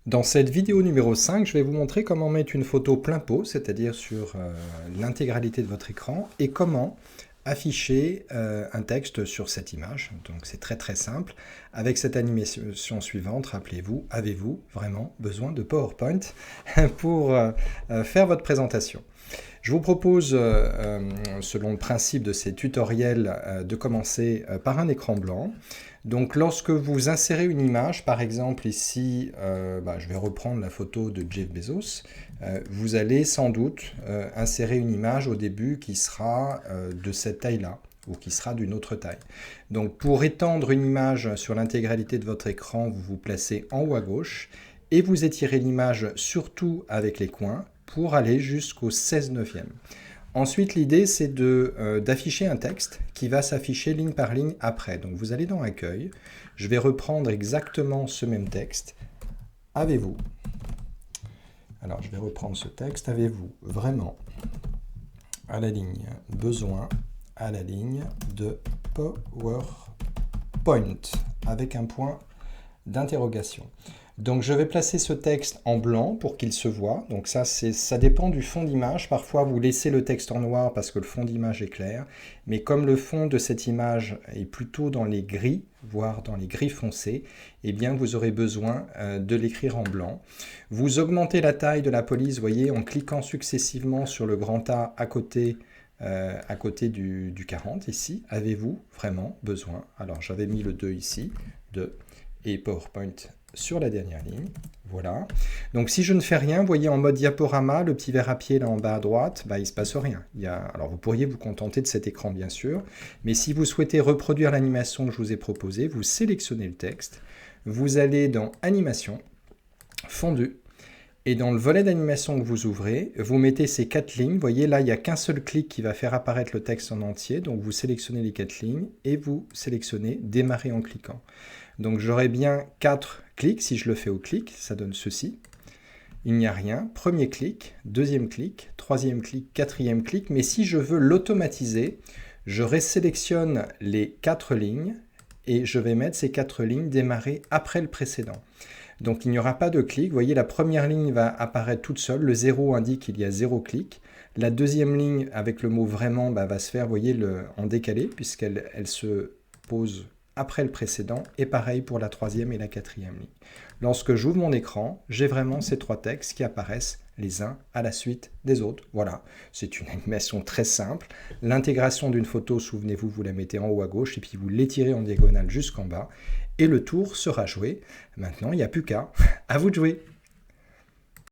Dans cette vidéo numéro 5, je vais vous montrer comment mettre une photo plein pot, c'est-à-dire sur l'intégralité de votre écran, et comment afficher un texte sur cette image. Donc c'est très très simple. Avec cette animation suivante, rappelez-vous, avez-vous vraiment besoin de PowerPoint pour faire votre présentation? Je vous propose, selon le principe de ces tutoriels, de commencer par un écran blanc. Donc lorsque vous insérez une image, par exemple ici, je vais reprendre la photo de Jeff Bezos, vous allez sans doute insérer une image au début qui sera de cette taille-là, ou qui sera d'une autre taille. Donc pour étendre une image sur l'intégralité de votre écran, vous vous placez en haut à gauche, et vous étirez l'image surtout avec les coins, pour aller jusqu'au 16/9. Ensuite, l'idée, c'est d'afficher un texte qui va s'afficher ligne par ligne après. Donc, vous allez dans Accueil. Je vais reprendre exactement ce même texte. Avez-vous, alors je vais reprendre ce texte, avez-vous vraiment, à la ligne besoin, à la ligne de PowerPoint, avec un point d'interrogation. Donc je vais placer ce texte en blanc pour qu'il se voit. Donc ça dépend du fond d'image. Parfois vous laissez le texte en noir parce que le fond d'image est clair. Mais comme le fond de cette image est plutôt dans les gris, voire dans les gris foncés, eh bien vous aurez besoin de l'écrire en blanc. Vous augmentez la taille de la police, voyez, en cliquant successivement sur le grand A à côté du 40 ici. Avez-vous vraiment besoin? Alors j'avais mis le 2 ici, 2, et PowerPoint sur la dernière ligne, voilà. Donc si je ne fais rien, vous voyez en mode diaporama, le petit verre à pied là en bas à droite, il ne se passe rien. Alors vous pourriez vous contenter de cet écran bien sûr, mais si vous souhaitez reproduire l'animation que je vous ai proposée, vous sélectionnez le texte, vous allez dans Animation, Fondu, et dans le volet d'animation que vous ouvrez, vous mettez ces 4 lignes. Vous voyez là, il n'y a qu'un seul clic qui va faire apparaître le texte en entier. Donc vous sélectionnez les 4 lignes et vous sélectionnez Démarrer en cliquant. Donc j'aurai bien 4 clics. Si je le fais au clic, ça donne ceci. Il n'y a rien. Premier clic, deuxième clic, troisième clic, quatrième clic. Mais si je veux l'automatiser, je résélectionne les 4 lignes et je vais mettre ces 4 lignes démarrer après le précédent. Donc il n'y aura pas de clic. Vous voyez, la première ligne va apparaître toute seule. Le 0 indique qu'il y a 0 clic. La deuxième ligne, avec le mot vraiment, va se faire, vous voyez, en décalé, puisqu'elle se pose après le précédent. Et pareil pour la troisième et la quatrième ligne. Lorsque j'ouvre mon écran, j'ai vraiment ces 3 textes qui apparaissent les uns à la suite des autres. Voilà, c'est une animation très simple. L'intégration d'une photo, souvenez-vous, vous la mettez en haut à gauche et puis vous l'étirez en diagonale jusqu'en bas. Et le tour sera joué. Maintenant, il n'y a plus qu'à. À vous de jouer.